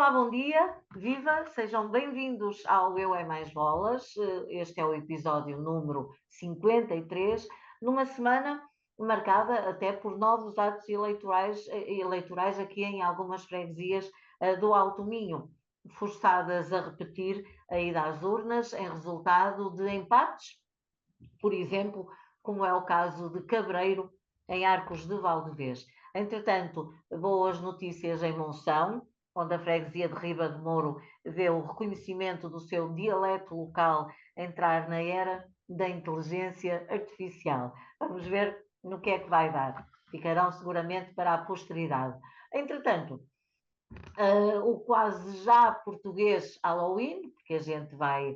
Olá, bom dia, viva, sejam bem-vindos ao Eu é Mais Bolas. Este é o episódio número 53, numa semana marcada até por novos atos eleitorais aqui em algumas freguesias do Alto Minho, forçadas a repetir a ida às urnas em resultado de empates, por exemplo, como é o caso de Cabreiro, em Arcos de Valdevez. Entretanto, boas notícias em Monção, onde a freguesia de Riba de Moro vê o reconhecimento do seu dialeto local entrar na era da inteligência artificial. Vamos ver no que é que vai dar. Ficarão seguramente para a posteridade. Entretanto, o quase já português Halloween, porque a gente vai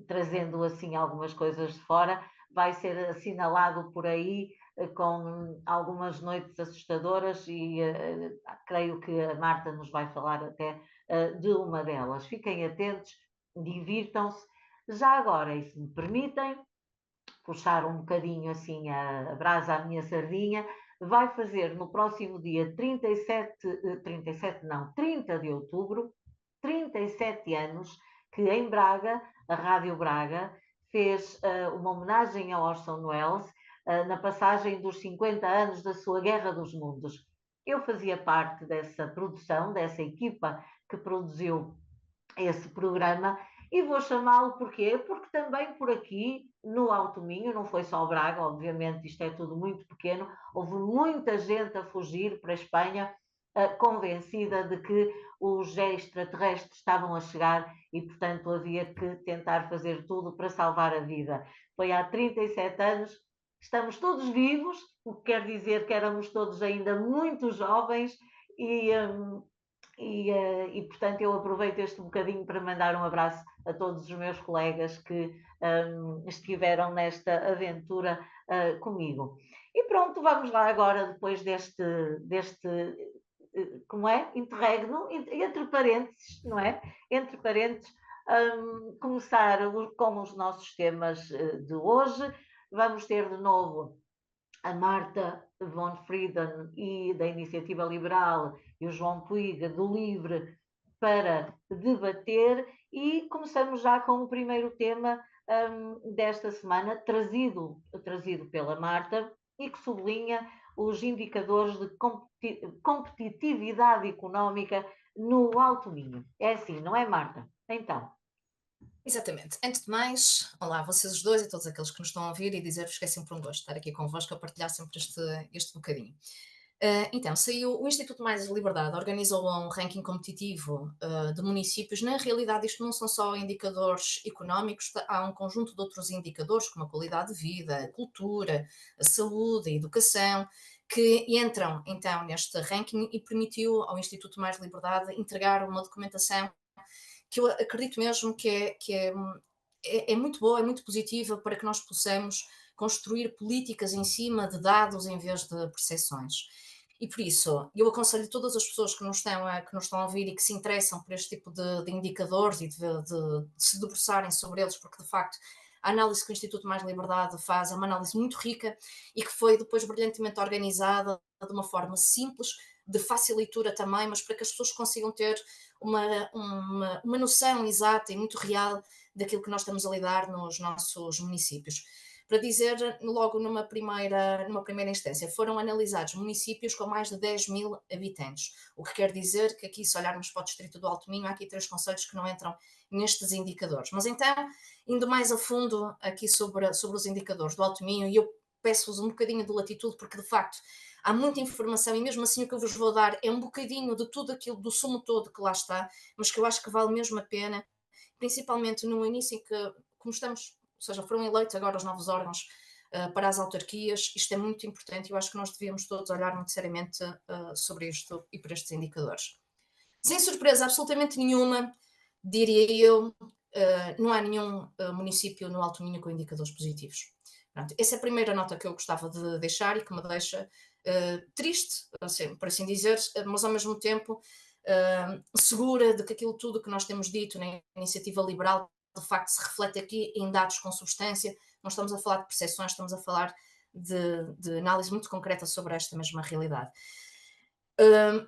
trazendo assim algumas coisas de fora, vai ser assinalado por aí com algumas noites assustadoras e creio que a Marta nos vai falar até de uma delas. Fiquem atentos, divirtam-se. Já agora, e se me permitem, puxar um bocadinho assim a brasa à minha sardinha, vai fazer no próximo dia 37 não, 30 de outubro, 37 anos, que em Braga, a Rádio Braga, fez uma homenagem a Orson Welles na passagem dos 50 anos da sua Guerra dos Mundos. Eu fazia parte dessa produção, dessa equipa que produziu esse programa, e vou chamá-lo porquê? Porque também por aqui, no Alto Minho, não foi só Braga, obviamente isto é tudo muito pequeno, houve muita gente a fugir para a Espanha, convencida de que os extraterrestres estavam a chegar e, portanto, havia que tentar fazer tudo para salvar a vida. Foi há 37 anos, estamos todos vivos, o que quer dizer que éramos todos ainda muito jovens e... portanto, eu aproveito este bocadinho para mandar um abraço a todos os meus colegas que estiveram nesta aventura comigo. E pronto, vamos lá agora, depois deste como é? Interregno, entre parênteses, não é? Entre parênteses, começar com os nossos temas de hoje. Vamos ter de novo a Marta von Frieden e da Iniciativa Liberal e o João Puiga do Livre para debater, e começamos já com o primeiro tema desta semana, trazido pela Marta, e que sublinha os indicadores de competitividade económica no Alto Minho. É assim, não é, Marta? Então. Exatamente. Antes de mais, olá a vocês os dois e todos aqueles que nos estão a ouvir, e dizer-vos que é sempre um gosto estar aqui convosco a partilhar sempre este bocadinho. Então, saiu o Instituto Mais Liberdade, organizou um ranking competitivo de municípios. Na realidade, isto não são só indicadores económicos, há um conjunto de outros indicadores, como a qualidade de vida, a cultura, a saúde, a educação, que entram então neste ranking, e permitiu ao Instituto Mais Liberdade entregar uma documentação que eu acredito mesmo que é muito boa, é muito positiva, para que nós possamos construir políticas em cima de dados em vez de percepções. E por isso, eu aconselho todas as pessoas que nos estão a ouvir e que se interessam por este tipo de indicadores e de se debruçarem sobre eles, porque de facto a análise que o Instituto Mais Liberdade faz é uma análise muito rica e que foi depois brilhantemente organizada de uma forma simples, de fácil leitura também, mas para que as pessoas consigam ter uma noção exata e muito real daquilo que nós estamos a lidar nos nossos municípios. Para dizer, logo numa primeira instância, foram analisados municípios com mais de 10 mil habitantes, o que quer dizer que aqui, se olharmos para o distrito do Alto Minho, há aqui 3 concelhos que não entram nestes indicadores. Mas então, indo mais a fundo aqui sobre os indicadores do Alto Minho, e eu peço-vos um bocadinho de latitude, porque de facto há muita informação e mesmo assim o que eu vos vou dar é um bocadinho de tudo aquilo, do sumo todo que lá está, mas que eu acho que vale mesmo a pena, principalmente no início em que, como estamos, ou seja, foram eleitos agora os novos órgãos para as autarquias. Isto é muito importante e eu acho que nós devíamos todos olhar muito seriamente sobre isto e por estes indicadores. Sem surpresa absolutamente nenhuma, diria eu, não há nenhum município no Alto Minho com indicadores positivos. Pronto, essa é a primeira nota que eu gostava de deixar e que me deixa triste, assim, por assim dizer, mas ao mesmo tempo segura de que aquilo tudo que nós temos dito na Iniciativa Liberal de facto se reflete aqui em dados com substância. Não estamos a falar de percepções, estamos a falar de análise muito concreta sobre esta mesma realidade.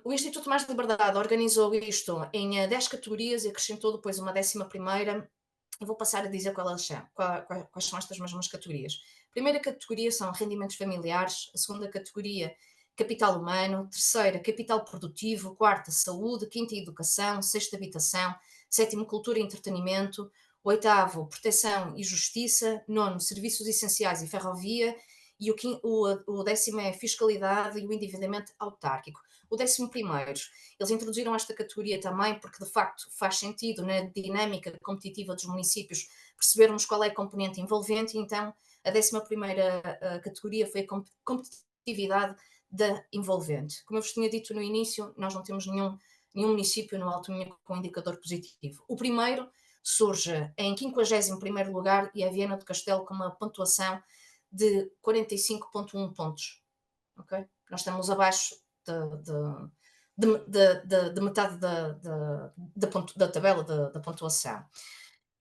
O Instituto Mais Liberdade organizou isto em 10 categorias e acrescentou depois uma 11ª. Eu vou passar a dizer quais são estas mesmas categorias. A primeira categoria são rendimentos familiares, a segunda categoria, capital humano, terceira, capital produtivo, quarta, saúde, quinta, educação, sexta, habitação, sétimo, cultura e entretenimento, oitavo, proteção e justiça, nono, serviços essenciais e ferrovia, e o décimo é fiscalidade e o endividamento autárquico. O 11º, eles introduziram esta categoria também porque, de facto, faz sentido na dinâmica competitiva dos municípios percebermos qual é a componente envolvente, e então a 11ª categoria foi a competitividade da envolvente. Como eu vos tinha dito no início, nós não temos nenhum município no Alto Minho com indicador positivo. O primeiro surge em 51º lugar e é Viana do Castelo com uma pontuação de 45,1 pontos. Okay? Nós estamos abaixo de metade da tabela da pontuação.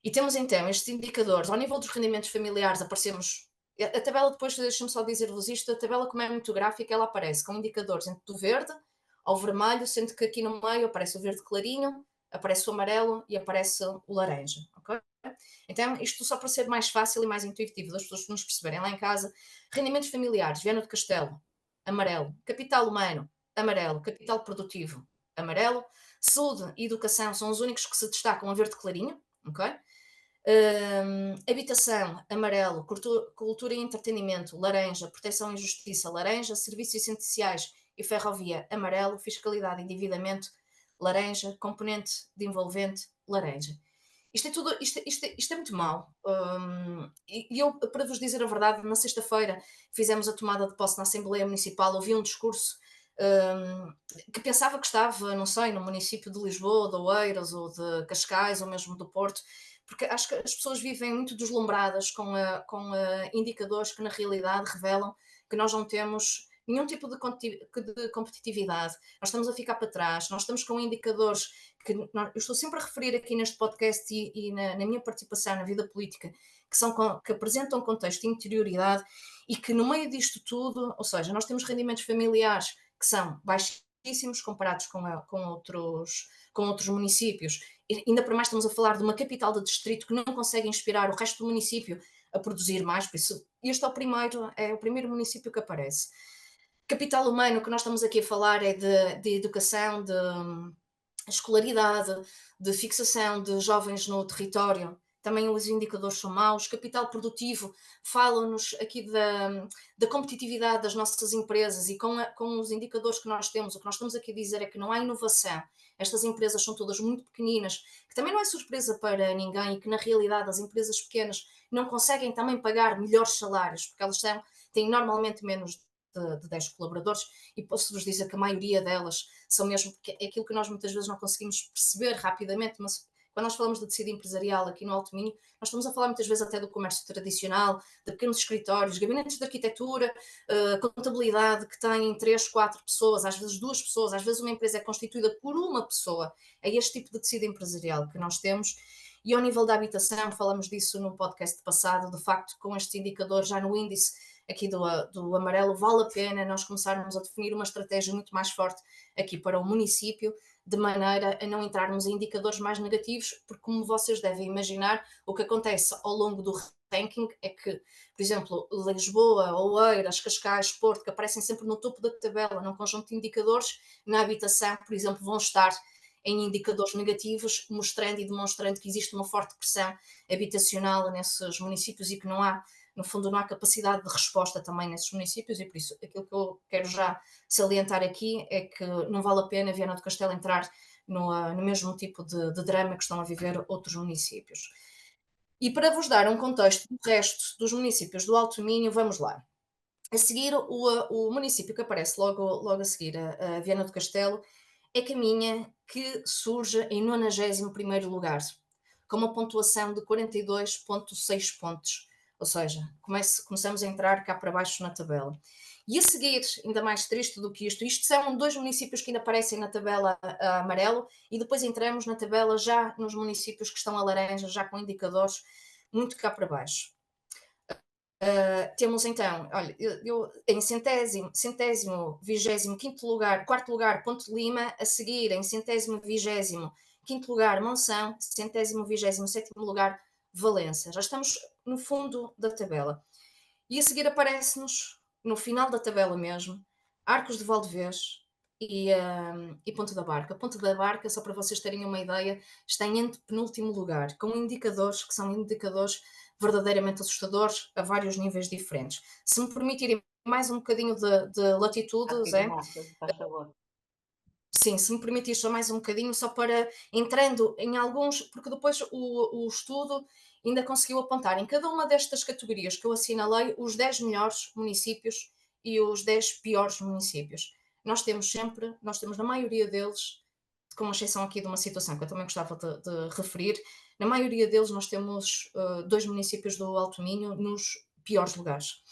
E temos então estes indicadores. Ao nível dos rendimentos familiares, aparecemos. A tabela, depois, deixa-me só dizer-vos isto: a tabela, como é muito gráfica, ela aparece com indicadores entre do verde ao vermelho, sendo que aqui no meio aparece o verde clarinho, aparece o amarelo e aparece o laranja. Okay? Então, isto só para ser mais fácil e mais intuitivo das pessoas nos perceberem lá em casa. Rendimentos familiares, Viana do Castelo, amarelo. Capital humano, amarelo. Capital produtivo, amarelo. Saúde e educação são os únicos que se destacam a verde clarinho, ok? Habitação, amarelo. Cultura e entretenimento, laranja. Proteção e justiça, laranja. Serviços essenciais e ferrovia, amarelo. Fiscalidade e endividamento, laranja. Componente de envolvente, laranja. Isto é tudo, isto é muito mau. E eu, para vos dizer a verdade, na sexta-feira fizemos a tomada de posse na Assembleia Municipal, ouvi um discurso que pensava que estava, não sei, no município de Lisboa, de Oeiras, ou de Cascais, ou mesmo do Porto, porque acho que as pessoas vivem muito deslumbradas com indicadores que na realidade revelam que nós não temos nenhum tipo de competitividade, nós estamos a ficar para trás, nós estamos com indicadores que eu estou sempre a referir aqui neste podcast e na minha participação na vida política, que apresentam um contexto de interioridade e que no meio disto tudo, ou seja, nós temos rendimentos familiares que são baixíssimos comparados com outros municípios. E ainda por mais estamos a falar de uma capital de distrito que não consegue inspirar o resto do município a produzir mais, por isso este é o primeiro município que aparece. Capital humano, que nós estamos aqui a falar é de educação, de escolaridade, de fixação de jovens no território. Também os indicadores são maus. Capital produtivo, fala-nos aqui da competitividade das nossas empresas e com os indicadores que nós temos, o que nós estamos aqui a dizer é que não há inovação. Estas empresas são todas muito pequeninas, que também não é surpresa para ninguém e que na realidade as empresas pequenas não conseguem também pagar melhores salários, porque elas têm normalmente menos de 10 colaboradores e posso-vos dizer que a maioria delas são mesmo, porque é aquilo que nós muitas vezes não conseguimos perceber rapidamente, mas quando nós falamos de tecido empresarial aqui no Alto Minho, nós estamos a falar muitas vezes até do comércio tradicional, de pequenos escritórios, gabinetes de arquitetura, contabilidade, que têm 3, 4 pessoas, às vezes 2 pessoas, às vezes uma empresa é constituída por uma pessoa. É este tipo de tecido empresarial que nós temos. E ao nível da habitação, falamos disso no podcast passado, de facto, com estes indicadores já no índice aqui do amarelo, vale a pena nós começarmos a definir uma estratégia muito mais forte aqui para o município, de maneira a não entrarmos em indicadores mais negativos, porque como vocês devem imaginar, o que acontece ao longo do ranking é que, por exemplo, Lisboa, Oeiras, Cascais, Porto, que aparecem sempre no topo da tabela, num conjunto de indicadores, na habitação, por exemplo, vão estar em indicadores negativos, mostrando e demonstrando que existe uma forte pressão habitacional nesses municípios e que não há, no fundo, não há capacidade de resposta também nesses municípios, e por isso aquilo que eu quero já salientar aqui é que não vale a pena Viana do Castelo entrar no mesmo tipo de drama que estão a viver outros municípios. E para vos dar um contexto do resto dos municípios do Alto Minho, vamos lá. A seguir, o município que aparece logo a seguir, a Viana do Castelo, é Caminha, que surge em 91º lugar, com uma pontuação de 42,6 pontos. Ou seja, começamos a entrar cá para baixo na tabela. E a seguir, ainda mais triste do que isto são 2 municípios que ainda aparecem na tabela a amarelo, e depois entramos na tabela já nos municípios que estão a laranja, já com indicadores muito cá para baixo. Temos então, olha, em centésimo, quinto lugar, quarto lugar, Ponte Lima, a seguir em centésimo, vigésimo, quinto lugar, Monção, centésimo, vigésimo, sétimo lugar, Valença. Já estamos no fundo da tabela. E a seguir aparece-nos, no final da tabela mesmo, Arcos de Valdevez e Ponte da Barca. Ponte da Barca, só para vocês terem uma ideia, está em penúltimo lugar, com indicadores que são indicadores verdadeiramente assustadores a vários níveis diferentes. Se me permitirem mais um bocadinho de latitude, Rápido, Zé, Márcia, se faz favor. sim, se me permitir só mais um bocadinho, só para entrando em alguns, porque depois o estudo ainda conseguiu apontar em cada uma destas categorias que eu assinalei os 10 melhores municípios e os 10 piores municípios. Nós temos na maioria deles, com exceção aqui de uma situação que eu também gostava de referir, na maioria deles nós temos dois municípios do Alto Minho nos piores lugares.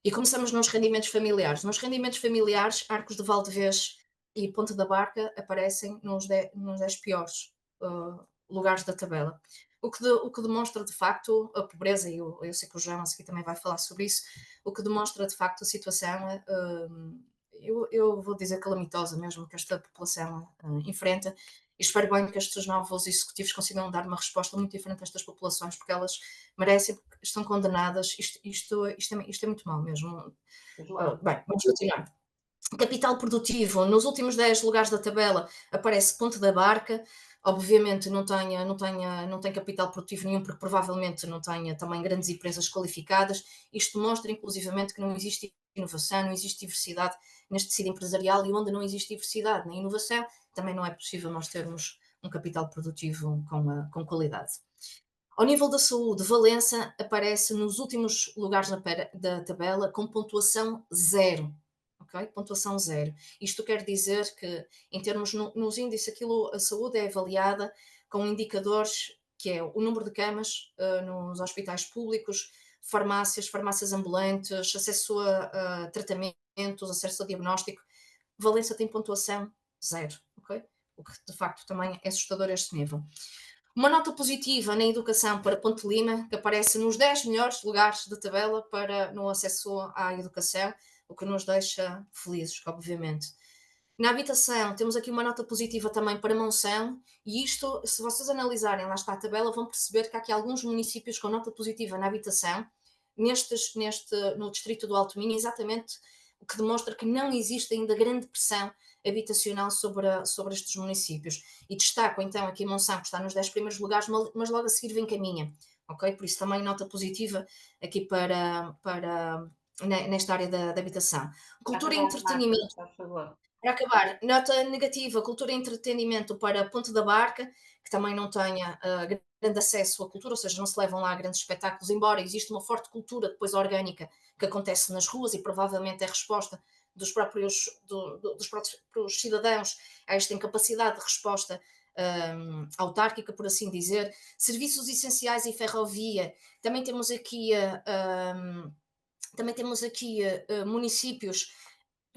E começamos nos rendimentos familiares. Nos rendimentos familiares, Arcos de Valdevez e Ponte da Barca aparecem nos 10 piores lugares da tabela. O que demonstra de facto a pobreza, e eu sei que o João a seguir também vai falar sobre isso, o que demonstra de facto a situação, eu vou dizer calamitosa mesmo, que esta população enfrenta, e espero bem que estes novos executivos consigam dar uma resposta muito diferente a estas populações, porque elas merecem, porque estão condenadas, isto é muito mau mesmo. João, Bem, vamos continuar. Capital produtivo, nos últimos 10 lugares da tabela aparece Ponte da Barca, obviamente não tem capital produtivo nenhum, porque provavelmente não tenha também grandes empresas qualificadas. Isto mostra inclusivamente que não existe inovação, não existe diversidade neste tecido empresarial, e onde não existe diversidade nem inovação, também não é possível nós termos um capital produtivo com qualidade. Ao nível da saúde, Valença aparece nos últimos lugares da tabela com pontuação zero. Ok? Pontuação zero. Isto quer dizer que, em termos nos índices, a saúde é avaliada com indicadores que é o número de camas nos hospitais públicos, farmácias ambulantes, acesso a tratamentos, acesso a diagnóstico. Valença tem pontuação zero. Ok? O que de facto também é assustador a este nível. Uma nota positiva na educação para Ponte Lima, que aparece nos 10 melhores lugares da tabela no acesso à educação, o que nos deixa felizes, obviamente. Na habitação, temos aqui uma nota positiva também para Monção, e isto, se vocês analisarem, lá está a tabela, vão perceber que há aqui alguns municípios com nota positiva na habitação, no distrito do Alto Minho, exatamente o que demonstra que não existe ainda grande pressão habitacional sobre estes municípios. E destaco então aqui Monção, que está nos 10 primeiros lugares, mas logo a seguir vem Caminha, ok? Por isso também nota positiva aqui nesta área da habitação. para Cultura e acabar, Márcia, entretenimento. se faz favor. Para acabar, nota negativa, cultura e entretenimento para Ponte da Barca, que também não tenha grande acesso à cultura, ou seja, não se levam lá grandes espetáculos, embora exista uma forte cultura depois orgânica que acontece nas ruas, e provavelmente é resposta dos próprios cidadãos a esta incapacidade de resposta autárquica, por assim dizer. Serviços essenciais e ferrovia, também temos aqui, municípios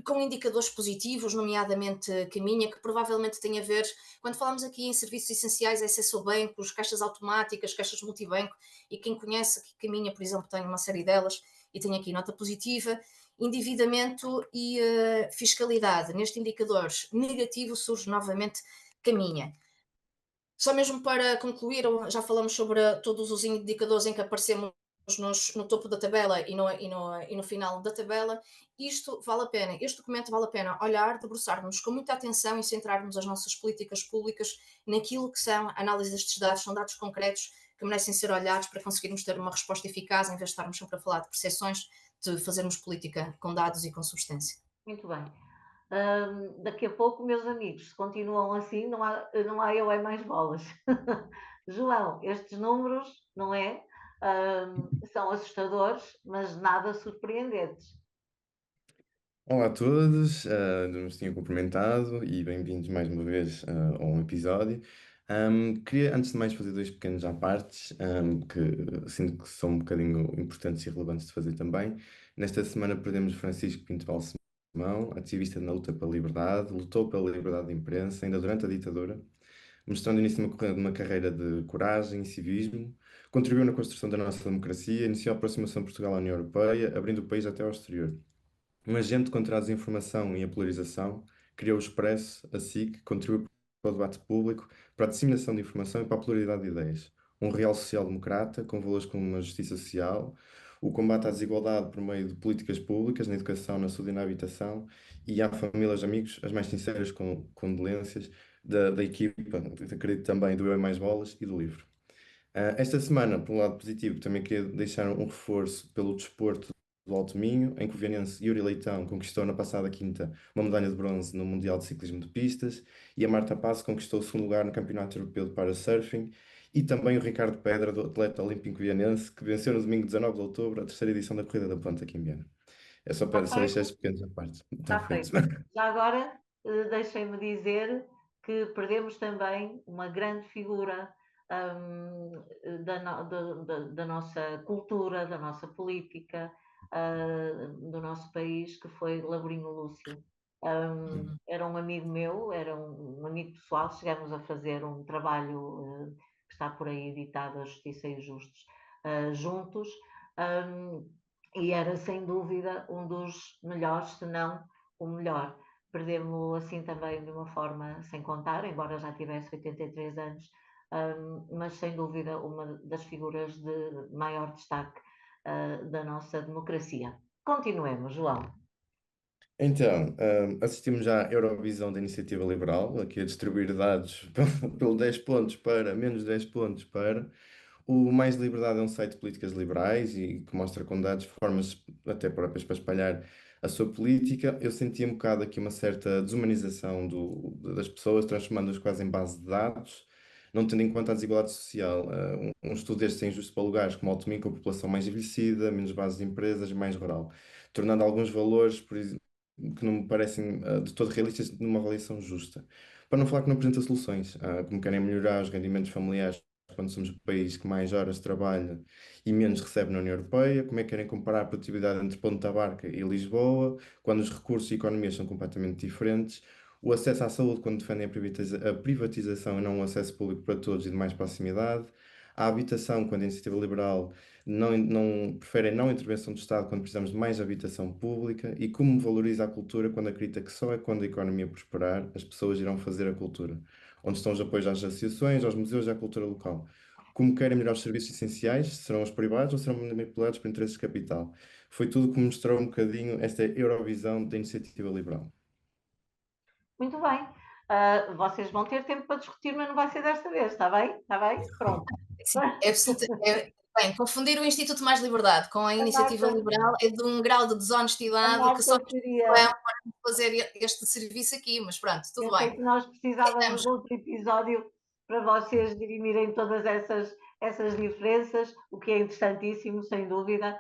com indicadores positivos, nomeadamente Caminha, que provavelmente tem a ver, quando falamos aqui em serviços essenciais, é acesso a bancos, caixas automáticas, caixas multibanco, e quem conhece Caminha, por exemplo, tem uma série delas, e tem aqui nota positiva. Endividamento e fiscalidade, neste indicador negativo surge novamente Caminha. Só mesmo para concluir, já falamos sobre todos os indicadores em que aparecemos no topo da tabela e no final da tabela. Isto vale a pena, este documento vale a pena olhar, debruçarmos com muita atenção e centrarmos as nossas políticas públicas naquilo que são a análise destes dados, são dados concretos que merecem ser olhados para conseguirmos ter uma resposta eficaz, em vez de estarmos sempre a falar de percepções, de fazermos política com dados e com substância. Muito bem. Daqui a pouco, meus amigos, se continuam assim, não há eu é mais bolas. João, estes números, não é? São assustadores, mas nada surpreendentes. Olá a todos, nos tinham cumprimentado e bem-vindos mais uma vez a um episódio. Queria, antes de mais, fazer dois pequenos à partes, que sinto que são um bocadinho importantes e relevantes de fazer também. Nesta semana perdemos Francisco Pinto Balsemão, ativista na luta pela liberdade, lutou pela liberdade de imprensa, ainda durante a ditadura. mostrando o início de uma carreira de coragem e civismo. Contribuiu na construção da nossa democracia, iniciou a aproximação de Portugal à União Europeia, abrindo o país até ao exterior. Um agente contra a desinformação e a polarização, criou o Expresso, a SIC, contribuiu para o debate público, para a disseminação de informação e para a pluralidade de ideias. Um real social-democrata, com valores como a justiça social, o combate à desigualdade por meio de políticas públicas, na educação, na saúde e na habitação, e à família, aos amigos, as mais sinceras condolências da equipa, acredito também do Eu é Mais Bolas e do livro. Esta semana, por um lado positivo, também queria deixar um reforço pelo desporto do Alto Minho, em que o vienense Yuri Leitão conquistou na passada quinta uma medalha de bronze no Mundial de Ciclismo de Pistas e a Marta Passo conquistou o segundo lugar no Campeonato Europeu de Parasurfing e também o Ricardo Pedra, do atleta olímpico vienense, que venceu no domingo 19 de outubro a terceira edição da Corrida da Ponta aqui em Viana. É só para Está só deixar feito? estes pequenos à parte. Está Está feito. feito. Já agora, deixem-me dizer que perdemos também uma grande figura da nossa cultura, da nossa política, do nosso país, que foi Laborinho Lúcio. Uhum. Era um amigo meu, era um amigo pessoal, chegamos a fazer um trabalho que está por aí editado, A Justiça e os Justos, juntos, um, e era sem dúvida um dos melhores, se não o melhor. Perdemos-lo assim também de uma forma sem contar, embora já tivesse 83 anos, mas sem dúvida uma das figuras de maior destaque da nossa democracia. Continuemos, João. Então, assistimos já à Eurovisão da Iniciativa Liberal, aqui a distribuir dados pelo 10 pontos para, menos 10 pontos para. O Mais Liberdade é um site de políticas liberais e que mostra com dados formas até próprias para espalhar a sua política. Eu senti um bocado aqui uma certa desumanização das pessoas, transformando-as quase em base de dados, não tendo em conta a desigualdade social. Um estudo deste é injusto para lugares como Alto Minho, com a população mais envelhecida, menos base de empresas e mais rural, tornando alguns valores, que não me parecem de todo realistas numa avaliação justa. Para não falar que não apresenta soluções, como querem melhorar os rendimentos familiares quando somos o país que mais horas trabalha e menos recebe na União Europeia, como é que querem comparar a produtividade entre Ponta Barca e Lisboa, quando os recursos e economias são completamente diferentes, o acesso à saúde quando defendem a privatização e não o acesso público para todos e de mais proximidade, a habitação quando a iniciativa liberal preferem não intervenção do Estado quando precisamos de mais habitação pública e como valoriza a cultura quando acredita que só é quando a economia prosperar as pessoas irão fazer a cultura, onde estão os apoios às associações, aos museus e à cultura local. Como querem melhorar os serviços essenciais, serão os privados ou serão manipulados por interesses de capital? Foi tudo que mostrou um bocadinho esta Eurovisão da iniciativa liberal. Muito bem. Vocês vão ter tempo para discutir, mas não vai ser desta vez, está bem? Está bem? Pronto. Sim, é absoluta bem, confundir o Instituto Mais Liberdade com a A Iniciativa Marta, Liberal é de um grau de a desonestidade que só Marta queria. é para fazer este serviço aqui, mas pronto, tudo Pensei bem. que nós precisávamos Aceitamos. de outro episódio para vocês dirimirem todas essas diferenças, o que é interessantíssimo, sem dúvida,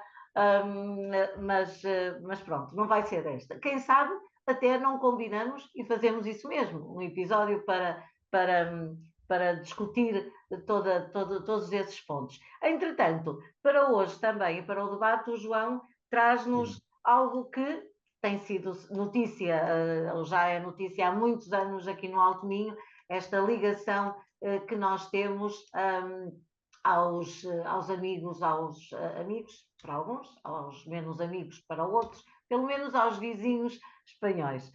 mas pronto, não vai ser desta. Quem sabe até não combinamos e fazemos isso mesmo, um episódio para, para discutir todos esses pontos. Entretanto, para hoje também e para o debate, o João traz-nos algo que tem sido notícia, ou já é notícia há muitos anos aqui no Alto Minho, esta ligação que nós temos aos amigos, amigos para alguns, aos menos amigos para outros, pelo menos aos vizinhos espanhóis.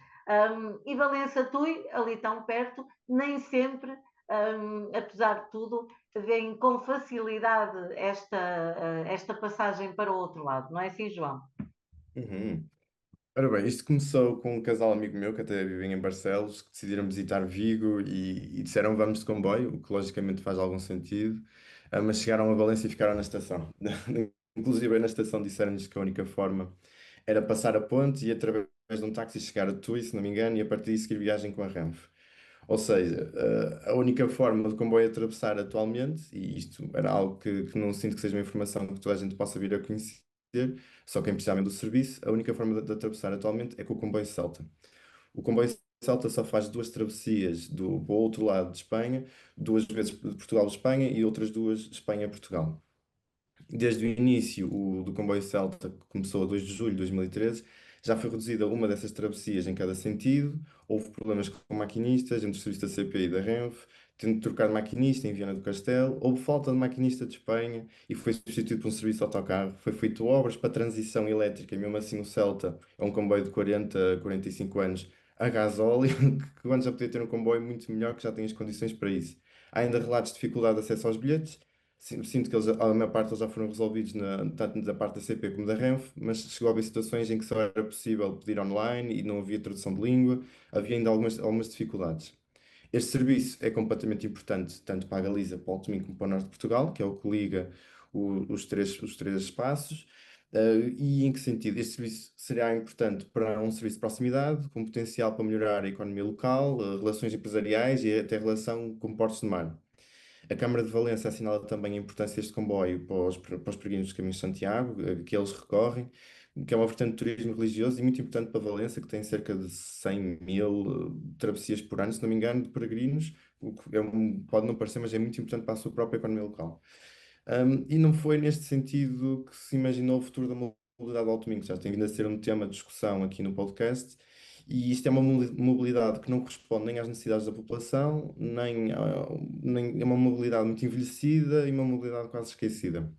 E Valença Tui, ali tão perto, nem sempre, apesar de tudo, vem com facilidade esta passagem para o outro lado, não é assim, João? Uhum. Ora bem, isto começou com um casal amigo meu que até vivem em Barcelos, que decidiram visitar Vigo e disseram vamos de comboio, o que logicamente faz algum sentido, mas chegaram a Valência e ficaram na estação. Inclusive na estação disseram-lhes que a única forma era passar a ponte e através de um táxi chegar a Tui, se não me engano, e a partir daí seguir viagem com a Renfe. Ou seja, a única forma de comboio atravessar atualmente, e isto era algo que não sinto que seja uma informação que toda a gente possa vir a conhecer, só quem precisava do serviço, a única forma de atravessar atualmente é com o comboio Celta. O comboio Celta só faz duas travessias do outro lado de Espanha, duas vezes de Portugal-Espanha e outras duas de Espanha-Portugal. Desde o início do comboio Celta, que começou a 2 de julho de 2013, já foi reduzida uma dessas travessias em cada sentido. Houve problemas com maquinistas entre o serviço da CP e da Renfe. tendo de trocar de maquinista em Viana do Castelo, houve falta de maquinista de Espanha e foi substituído por um serviço de autocarro. Foi feito obras para transição elétrica e mesmo assim o Celta é um comboio de 40 a 45 anos a gasóleo, que quando já podia ter um comboio muito melhor que já tem as condições para isso. Há ainda relatos de dificuldade de acesso aos bilhetes. Sinto que eles, a maior parte eles já foram resolvidos tanto da parte da CP como da Renfe, mas chegou a haver situações em que só era possível pedir online e não havia tradução de língua, havia ainda algumas dificuldades. Este serviço é completamente importante tanto para a Galiza, para o Alto Minho, como para o Norte de Portugal, que é o que liga os três espaços. E em que sentido? Este serviço será importante para um serviço de proximidade, com potencial para melhorar a economia local, relações empresariais e até relação com portos de mar. A Câmara de Valença assinala também a importância deste comboio para os peregrinos dos Caminhos de Santiago, que eles recorrem, que é uma vertente de turismo religioso e muito importante para Valença, que tem cerca de 100.000 travessias por ano, se não me engano, de peregrinos, o que pode não parecer, mas é muito importante para a sua própria economia local. E não foi neste sentido que se imaginou o futuro da mobilidade ao domingo, já tem vindo a ser um tema de discussão aqui no podcast, e isto é uma mobilidade que não corresponde nem às necessidades da população, nem é uma mobilidade muito envelhecida e uma mobilidade quase esquecida.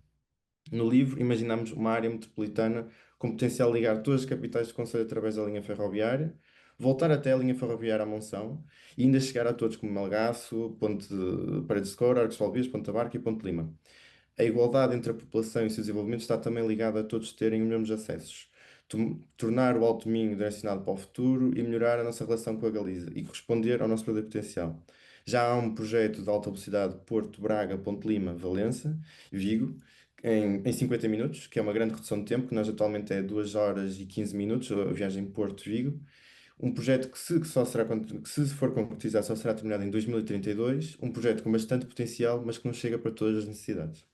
No livro, imaginamos uma área metropolitana com potencial de ligar todas as capitais do concelho através da linha ferroviária, voltar até a linha ferroviária à Monção e ainda chegar a todos como Melgaço, Ponte de Paredes de Coura, Arcos de Albias, Ponta Barca e Ponte de Lima. A igualdade entre a população e o seu desenvolvimento está também ligada a todos terem os mesmos acessos. Tornar o Alto Minho direcionado para o futuro e melhorar a nossa relação com a Galiza e corresponder ao nosso poder potencial. Já há um projeto de alta velocidade Porto, Braga, Ponte Lima, Valença, Vigo, em 50 minutos, que é uma grande redução de tempo, que nós atualmente é 2 horas e 15 minutos, a viagem Porto-Vigo. Um projeto que se for concretizado, só será terminado em 2032. Um projeto com bastante potencial, mas que não chega para todas as necessidades.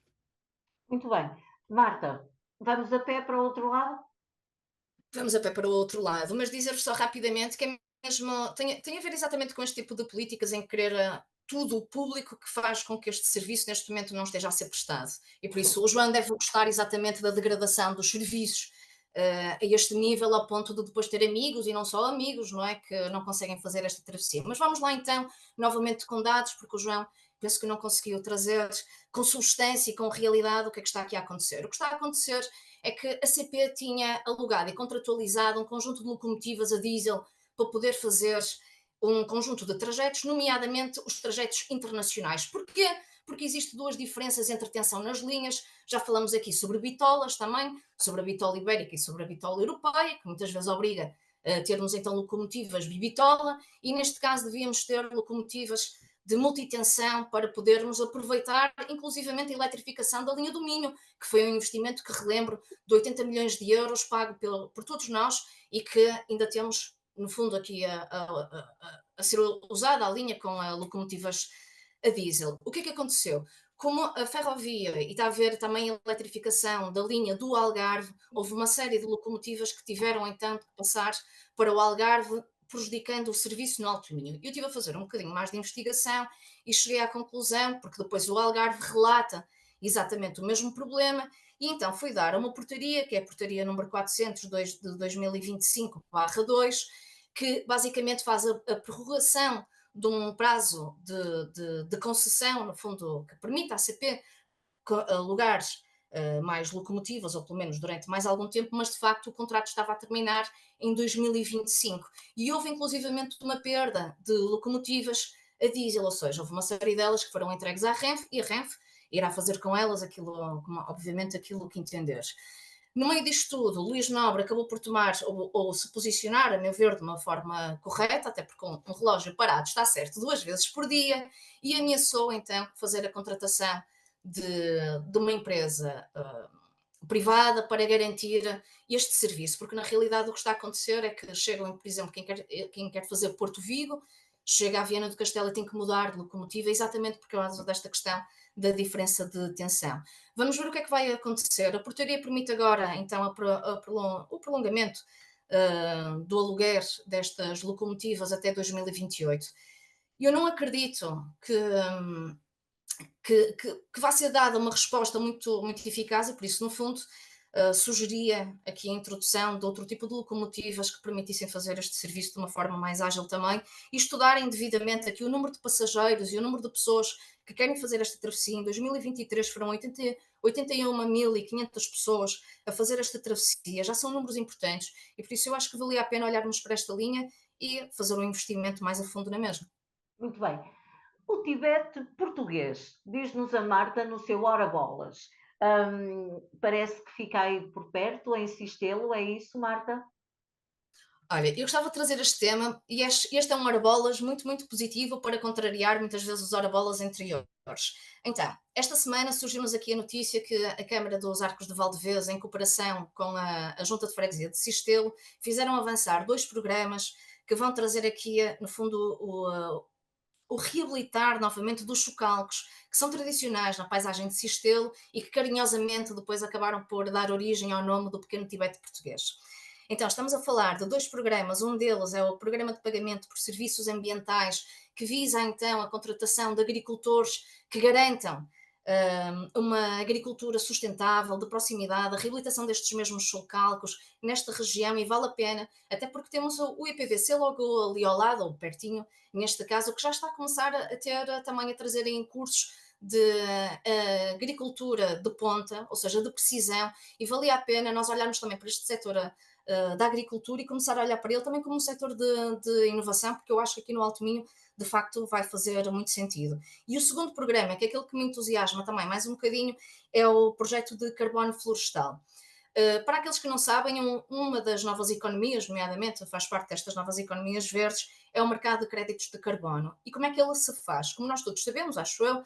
Muito bem. Marta, vamos a pé para o outro lado? Vamos a pé para o outro lado, mas dizer-vos só rapidamente que é mesmo, tem a ver exatamente com este tipo de políticas em querer tudo o público que faz com que este serviço neste momento não esteja a ser prestado. E por isso o João deve gostar exatamente da degradação dos serviços a este nível, ao ponto de depois ter amigos e não só amigos, não é? Que não conseguem fazer esta travessia. Mas vamos lá então, novamente com dados, porque o João penso que não conseguiu trazer com substância e com realidade o que é que está aqui a acontecer. O que está a acontecer é que a CP tinha alugado e contratualizado um conjunto de locomotivas a diesel para poder fazer um conjunto de trajetos, nomeadamente os trajetos internacionais. Porquê? Porque existem duas diferenças entre tensão nas linhas. Já falamos aqui sobre bitolas também, sobre a bitola ibérica e sobre a bitola europeia, que muitas vezes obriga a termos então locomotivas bibitola, e neste caso devíamos ter locomotivas de multitensão para podermos aproveitar inclusivamente a eletrificação da linha do Minho, que foi um investimento que relembro de 80 milhões de euros pago por todos nós e que ainda temos, no fundo, aqui a ser usada a linha com locomotivas a diesel. O que é que aconteceu? Como a ferrovia e está a haver também a eletrificação da linha do Algarve, houve uma série de locomotivas que tiveram então de passar para o Algarve, prejudicando o serviço no Alto Minho. Eu estive a fazer um bocadinho mais de investigação e cheguei à conclusão, porque depois o Algarve relata exatamente o mesmo problema, e então fui dar a uma portaria, que é a portaria número 400 de 2025/2, que basicamente faz a prorrogação de um prazo de concessão, no fundo, que permite à CP alugar mais locomotivas, ou pelo menos durante mais algum tempo, mas de facto o contrato estava a terminar em 2025. E houve inclusivamente uma perda de locomotivas a diesel, ou seja, houve uma série delas que foram entregues à Renfe, e a Renfe irá fazer com elas aquilo, obviamente, aquilo que entender. No meio disto tudo, Luís Nobre acabou por tomar ou se posicionar, a meu ver, de uma forma correta, até porque um relógio parado está certo 2 vezes por dia, e ameaçou então fazer a contratação de uma empresa privada para garantir este serviço, porque na realidade o que está a acontecer é que chegam, por exemplo, quem quer fazer Porto Vigo, chega à Viana do Castelo e tem que mudar de locomotiva exatamente por causa desta questão da diferença de tensão. Vamos ver o que é que vai acontecer. A portaria permite agora, então, o prolongamento do aluguer destas locomotivas até 2028. Eu não acredito que vá ser dada uma resposta muito, muito eficaz, e por isso, no fundo, sugeria aqui a introdução de outro tipo de locomotivas que permitissem fazer este serviço de uma forma mais ágil também e estudarem devidamente aqui o número de passageiros e o número de pessoas que querem fazer esta travessia. Em 2023 foram 81.500 pessoas a fazer esta travessia, já são números importantes e por isso eu acho que valia a pena olharmos para esta linha e fazer um investimento mais a fundo na mesma. Muito bem. O Tibete português, diz-nos a Marta no seu Hora Bolas. Parece que fica aí por perto, em Sistelo, é isso, Marta? Olha, eu gostava de trazer este tema e este é um Arabolas muito, muito positivo para contrariar muitas vezes os Arabolas anteriores. Então, esta semana surgiu-nos aqui a notícia que a Câmara dos Arcos de Valdevez, em cooperação com a Junta de Freguesia de Sistelo, fizeram avançar 2 programas que vão trazer aqui, no fundo, o reabilitar novamente dos chocalcos que são tradicionais na paisagem de Sistelo e que carinhosamente depois acabaram por dar origem ao nome do pequeno Tibete português. Então, estamos a falar de 2 programas, um deles é o Programa de Pagamento por Serviços Ambientais, que visa então a contratação de agricultores que garantam uma agricultura sustentável, de proximidade, a reabilitação destes mesmos sulcalcos nesta região e vale a pena, até porque temos o IPVC logo ali ao lado, ou pertinho, neste caso, que já está a começar a ter também a trazer em cursos de agricultura de ponta, ou seja, de precisão, e valia a pena nós olharmos também para este setor da agricultura e começar a olhar para ele também como um setor de inovação, porque eu acho que aqui no Alto Minho, de facto, vai fazer muito sentido. E o segundo programa, que é aquele que me entusiasma também mais um bocadinho, é o projeto de carbono florestal. Para aqueles que não sabem, uma das novas economias, nomeadamente faz parte destas novas economias verdes, é o mercado de créditos de carbono. E como é que ele se faz? Como nós todos sabemos, acho eu,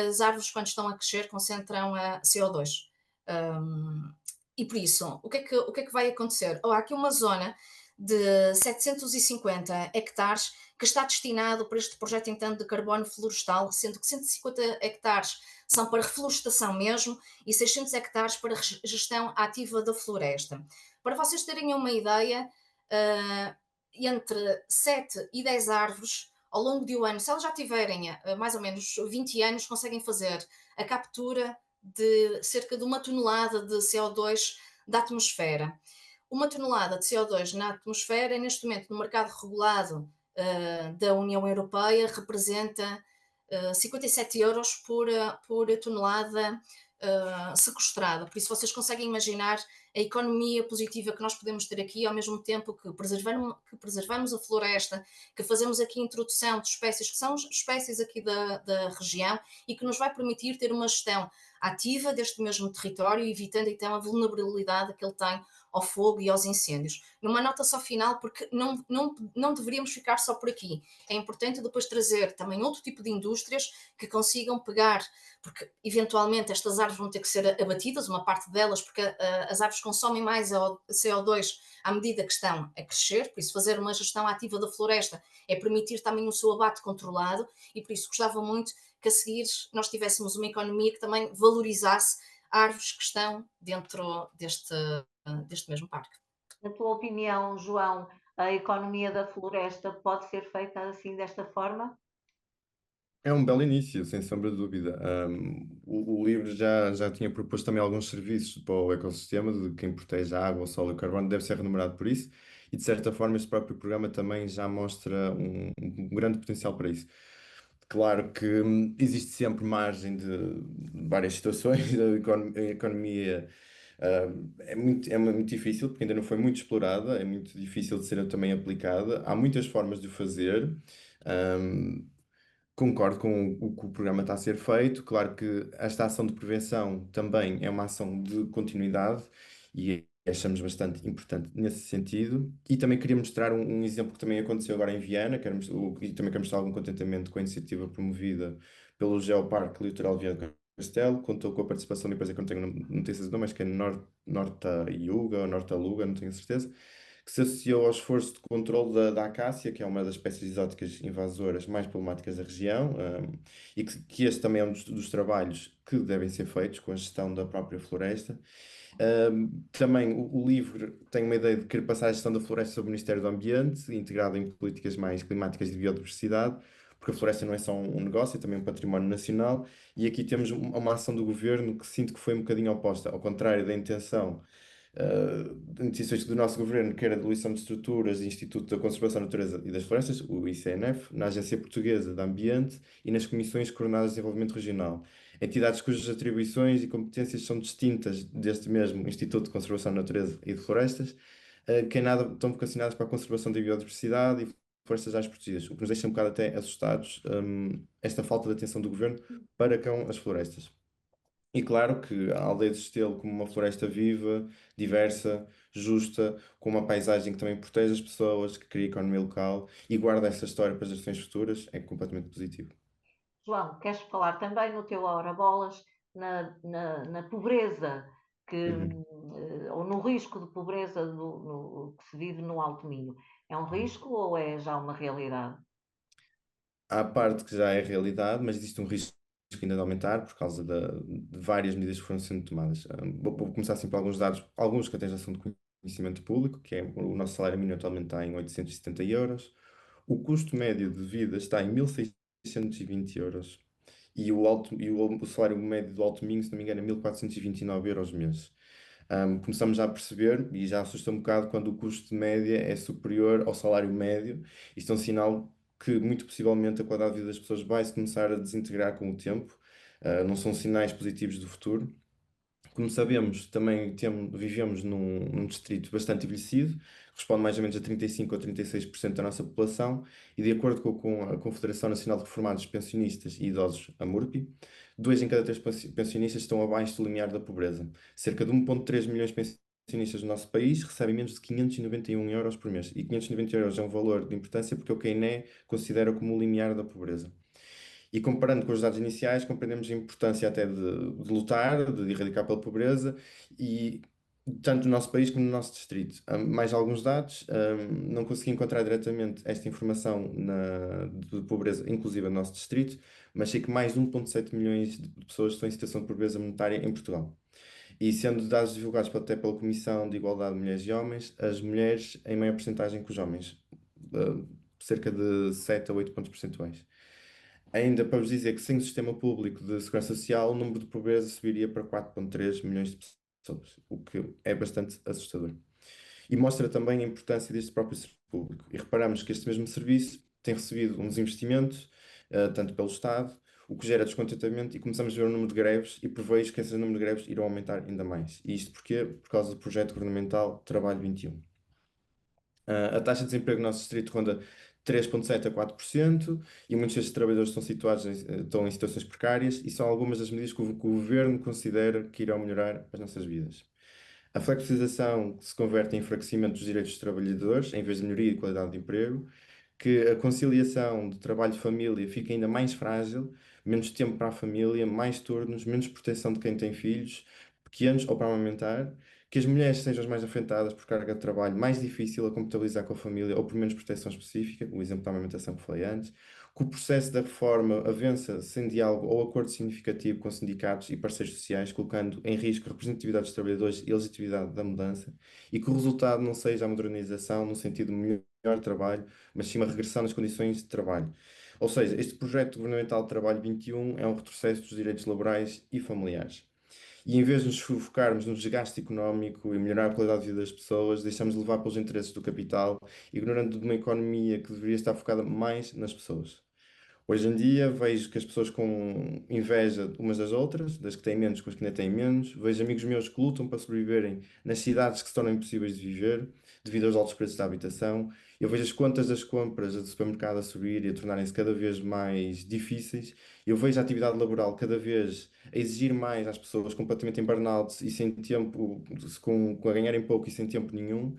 as árvores, quando estão a crescer, concentram a CO2. Um, e por isso, o que é que vai acontecer? Há aqui uma zona de 750 hectares que está destinado para este projeto então de carbono florestal, sendo que 150 hectares são para reflorestação mesmo e 600 hectares para gestão ativa da floresta. Para vocês terem uma ideia, uh, entre 7 e 10 árvores ao longo de um ano, se elas já tiverem mais ou menos 20 anos, conseguem fazer a captura de cerca de 1 tonelada de CO2 da atmosfera. 1 tonelada de CO2 na atmosfera, neste momento, no mercado regulado da União Europeia, representa 57 euros por tonelada sequestrada. Por isso, vocês conseguem imaginar a economia positiva que nós podemos ter aqui, ao mesmo tempo que preservamos a floresta, que fazemos aqui a introdução de espécies que são espécies aqui da região e que nos vai permitir ter uma gestão ativa deste mesmo território, evitando então a vulnerabilidade que ele tem ao fogo e aos incêndios. Numa nota só final, porque não deveríamos ficar só por aqui. É importante depois trazer também outro tipo de indústrias que consigam pegar, porque eventualmente estas árvores vão ter que ser abatidas, uma parte delas, porque as árvores consomem mais CO2 à medida que estão a crescer, por isso fazer uma gestão ativa da floresta é permitir também o seu abate controlado e por isso gostava muito que a seguir nós tivéssemos uma economia que também valorizasse árvores que estão dentro deste mesmo parque. Na tua opinião, João, a economia da floresta pode ser feita assim, desta forma? É um belo início, sem sombra de dúvida. O livro já tinha proposto também alguns serviços para o ecossistema, de quem protege a água, o solo e o carbono deve ser remunerado por isso, e de certa forma este próprio programa também já mostra um grande potencial para isso. Claro que existe sempre margem de várias situações, a economia é muito difícil, porque ainda não foi muito explorada, é muito difícil de ser também aplicada. Há muitas formas de o fazer. Hum, Concordo com o que o programa está a ser feito. Claro que esta ação de prevenção também é uma ação de continuidade e achamos bastante importante nesse sentido. E também queria mostrar um exemplo que também aconteceu agora em Viana, e também quero mostrar algum contentamento com a iniciativa promovida pelo Geoparque Litoral Viana do Castelo. Contou com a participação da empresa que eu não tenho notícias do nome, acho que é Norta Yuga ou Norta Luga, não tenho certeza, que se associou ao esforço de controle da acácia, que é uma das espécies exóticas invasoras mais problemáticas da região, e que este também é um dos trabalhos que devem ser feitos com a gestão da própria floresta. Também o livro tem uma ideia de querer passar a gestão da floresta sob o Ministério do Ambiente, integrado em políticas mais climáticas e de biodiversidade, porque a floresta não é só um negócio, é também um património nacional, e aqui temos uma ação do governo que sinto que foi um bocadinho oposta, ao contrário da intenção notícias do nosso governo, que era a demolição de estruturas do Instituto da Conservação da Natureza e das Florestas, o ICNF, na Agência Portuguesa de Ambiente e nas Comissões Coordenadas de Desenvolvimento Regional. Entidades cujas atribuições e competências são distintas deste mesmo Instituto de Conservação da Natureza e de Florestas, que em nada estão vocacionadas para a conservação da biodiversidade e florestas áreas protegidas, o que nos deixa um bocado até assustados, esta falta de atenção do governo para com as florestas. E claro que a aldeia de Estelo, como uma floresta viva, diversa, justa, com uma paisagem que também protege as pessoas, que cria economia local e guarda essa história para as gerações futuras, é completamente positivo. João, queres falar também no teu Hora Bolas na pobreza Uhum. ou no risco de pobreza que se vive no Alto Minho? É um risco ou é já uma realidade? Há parte que já é realidade, mas existe um risco ainda de aumentar por causa de várias medidas que foram sendo tomadas. Vou começar assim por alguns dados, alguns que até já são de conhecimento público, que é o nosso salário mínimo atualmente está em 870 euros, o custo médio de vida está em 1.620 euros e o salário médio do Alto Minho, se não me engano, é 1.429 euros mês. Começamos já a perceber, e já assusta um bocado, quando o custo de média é superior ao salário médio. Isto é um sinal que, muito possivelmente, a qualidade de vida das pessoas vai se começar a desintegrar com o tempo. Não são sinais positivos do futuro. Como sabemos, também vivemos num distrito bastante envelhecido, corresponde mais ou menos a 35 ou 36% da nossa população, e de acordo com a Confederação Nacional de Reformados Pensionistas e Idosos, a MURPI, 2 em cada 3 pensionistas estão abaixo do limiar da pobreza. Cerca de 1,3 milhões de pensionistas no nosso país recebem menos de 591 euros por mês. E 590 euros é um valor de importância porque é o que a INE considera como o limiar da pobreza. E comparando com os dados iniciais, compreendemos a importância até de lutar, de erradicar pela pobreza, e tanto no nosso país como no nosso distrito. Mais alguns dados, não consegui encontrar diretamente esta informação de pobreza, inclusive no nosso distrito, mas sei que mais de 1,7 milhões de pessoas estão em situação de pobreza monetária em Portugal. E sendo dados divulgados até pela Comissão de Igualdade de Mulheres e Homens, as mulheres em maior porcentagem que os homens, cerca de 7 a 8 pontos percentuais. Ainda para vos dizer que sem o sistema público de segurança social, o número de pobreza subiria para 4,3 milhões de pessoas, o que é bastante assustador. E mostra também a importância deste próprio serviço público. E reparamos que este mesmo serviço tem recebido uns investimentos, tanto pelo Estado, o que gera descontentamento, e começamos a ver o número de greves, e prevejo que esse número de greves irão aumentar ainda mais. E isto porquê? Por causa do projeto governamental Trabalho 21. A taxa de desemprego no nosso distrito ronda 3,7 a 4%, e muitos destes trabalhadores estão em situações precárias, e são algumas das medidas que o governo considera que irão melhorar as nossas vidas. A flexibilização se converte em enfraquecimento dos direitos dos trabalhadores, em vez de melhoria de qualidade de emprego, que a conciliação de trabalho e família fica ainda mais frágil, menos tempo para a família, mais turnos, menos proteção de quem tem filhos pequenos ou para amamentar, que as mulheres sejam as mais afetadas por carga de trabalho mais difícil a compatibilizar com a família ou por menos proteção específica, o exemplo da amamentação que falei antes, que o processo da reforma avança sem diálogo ou acordo significativo com sindicatos e parceiros sociais, colocando em risco a representatividade dos trabalhadores e a legitimidade da mudança, e que o resultado não seja a modernização no sentido de melhor trabalho, mas sim uma regressão nas condições de trabalho. Ou seja, este projeto governamental de Trabalho 21 é um retrocesso dos direitos laborais e familiares. E em vez de nos focarmos no desgaste económico e melhorar a qualidade de vida das pessoas, deixamos de levar pelos interesses do capital, ignorando de uma economia que deveria estar focada mais nas pessoas. Hoje em dia vejo que as pessoas com inveja umas das outras, das que têm menos com as que ainda têm menos. Vejo amigos meus que lutam para sobreviverem nas cidades que se tornam impossíveis de viver devido aos altos preços da habitação. Eu vejo as contas das compras do supermercado a subir e a tornarem-se cada vez mais difíceis. Eu vejo a atividade laboral cada vez a exigir mais às pessoas, completamente em burnout e sem tempo, com a ganharem pouco e sem tempo nenhum.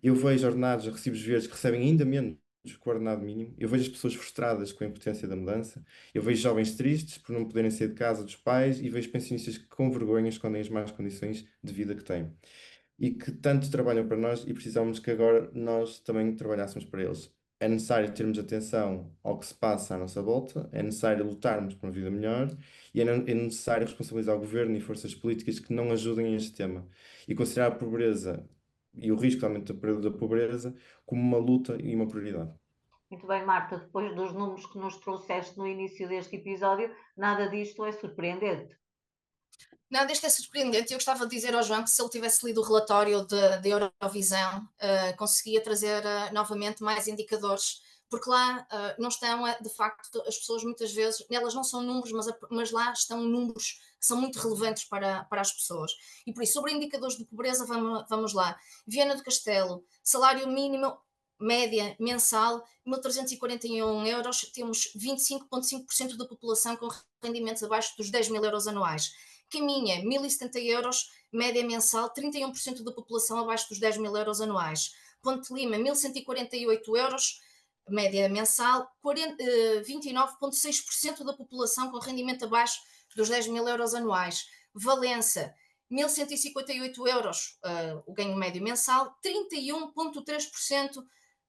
Eu vejo ordenados a recibos verdes que recebem ainda menos que o ordenado mínimo. Eu vejo as pessoas frustradas com a impotência da mudança. Eu vejo jovens tristes por não poderem sair de casa dos pais, e vejo pensionistas que com vergonha escondem as más condições de vida que têm e que tanto trabalham para nós, e precisamos que agora nós também trabalhássemos para eles. É necessário termos atenção ao que se passa à nossa volta, é necessário lutarmos por uma vida melhor, e é necessário responsabilizar o governo e forças políticas que não ajudem a este tema, e considerar a pobreza e o risco de aumento da pobreza como uma luta e uma prioridade. Muito bem, Marta, depois dos números que nos trouxeste no início deste episódio, nada disto é surpreendente. Nada, isto é surpreendente. Eu gostava de dizer ao João que se ele tivesse lido o relatório da Eurovisão, conseguia trazer novamente mais indicadores, porque lá não estão, de facto, as pessoas muitas vezes, elas não são números, mas lá estão números que são muito relevantes para as pessoas. E por isso, sobre indicadores de pobreza, vamos lá. Viana do Castelo, salário mínimo média mensal, 1.341 euros, temos 25,5% da população com rendimentos abaixo dos 10 mil euros anuais. Caminha, 1.070 euros, média mensal, 31% da população abaixo dos 10 mil euros anuais. Ponte Lima, 1.148 euros, média mensal, 29,6% da população com rendimento abaixo dos 10 mil euros anuais. Valença, 1.158 euros, o ganho médio mensal, 31,3%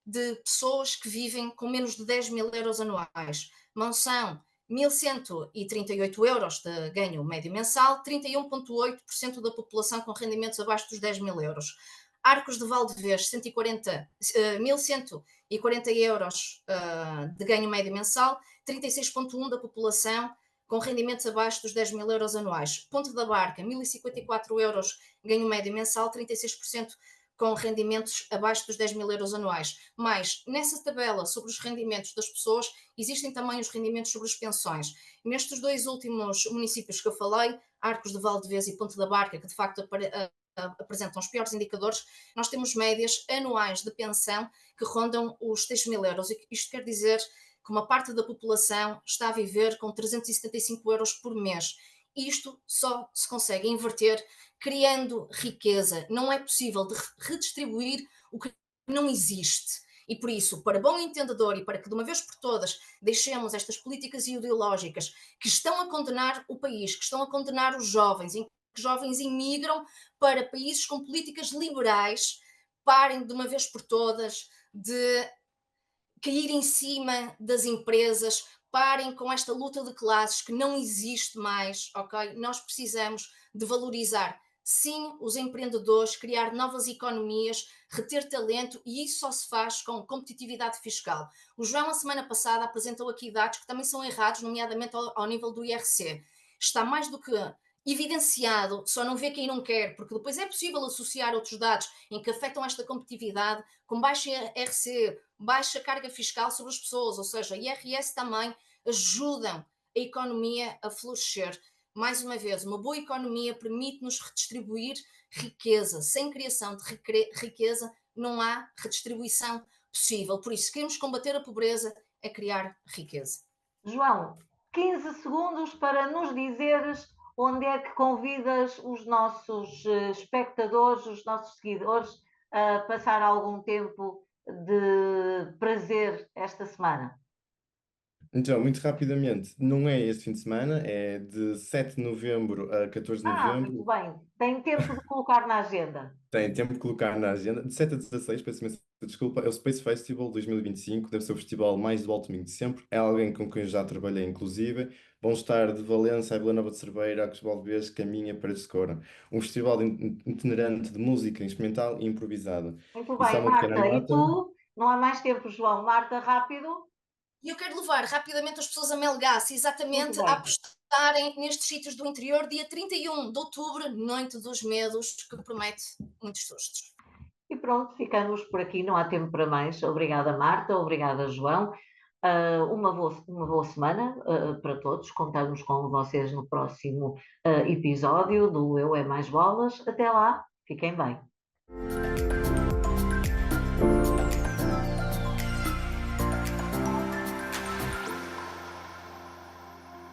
de pessoas que vivem com menos de 10 mil euros anuais. Monção, 1.138 euros de ganho médio mensal, 31,8% da população com rendimentos abaixo dos 10 mil euros. Arcos de Valdevez, 1.140 euros de ganho médio mensal, 36,1% da população com rendimentos abaixo dos 10 mil euros anuais. Ponte da Barca, 1.054 euros ganho médio mensal, 36% com rendimentos abaixo dos 10 mil euros anuais. Mas nessa tabela sobre os rendimentos das pessoas, existem também os rendimentos sobre as pensões. Nestes dois últimos municípios que eu falei, Arcos de Valdevez e Ponte da Barca, que de facto apresentam os piores indicadores, nós temos médias anuais de pensão que rondam os 6 mil euros. Isto quer dizer que uma parte da população está a viver com 375 euros por mês. Isto só se consegue inverter criando riqueza. Não é possível de redistribuir o que não existe. E por isso, para bom entendedor e para que de uma vez por todas deixemos estas políticas ideológicas que estão a condenar o país, que estão a condenar os jovens, em que jovens imigram para países com políticas liberais, parem de uma vez por todas de cair em cima das empresas, parem com esta luta de classes que não existe mais, ok? Nós precisamos de valorizar, sim, os empreendedores, criar novas economias, reter talento, e isso só se faz com competitividade fiscal. O João, a semana passada, apresentou aqui dados que também são errados, nomeadamente ao nível do IRC. Está mais do que evidenciado, só não vê quem não quer, porque depois é possível associar outros dados em que afetam esta competitividade, com baixa IRC, baixa carga fiscal sobre as pessoas, ou seja, IRS também ajudam a economia a florescer. Mais uma vez, uma boa economia permite-nos redistribuir riqueza. Sem criação de riqueza não há redistribuição possível. Por isso, se queremos combater a pobreza, é criar riqueza. João, 15 segundos para nos dizeres onde é que convidas os nossos espectadores, os nossos seguidores, a passar algum tempo de prazer esta semana. Então, muito rapidamente, não é este fim de semana, é de 7 de novembro a 14 de Muito novembro. bem. Tem tempo de colocar na agenda. Tem tempo de colocar na agenda. De 7 a 16, peço imensa desculpa, é o Space Festival 2025, deve ser o festival mais do alto domingo de sempre. É alguém com quem eu já trabalhei, inclusive. Vão estar de Valença a Vila Nova de Cerveira, a Cosval de Vez, Caminha, Paredes de Cora. Um festival itinerante de música instrumental e improvisada. Muito E só bem, uma pequena Marta. E nota. tu? Não há mais tempo, João. Marta, rápido. E eu quero levar rapidamente as pessoas a Melgaço, Muito exatamente a bem. apostarem nestes sítios do interior, dia 31 de outubro, Noite dos Medos, que promete muitos sustos. E pronto, ficamos por aqui, não há tempo para mais. Obrigada, Marta, obrigada, João. Uma boa semana para todos. Contamos com vocês no próximo episódio do Eu é Mais Bolas. Até lá, fiquem bem.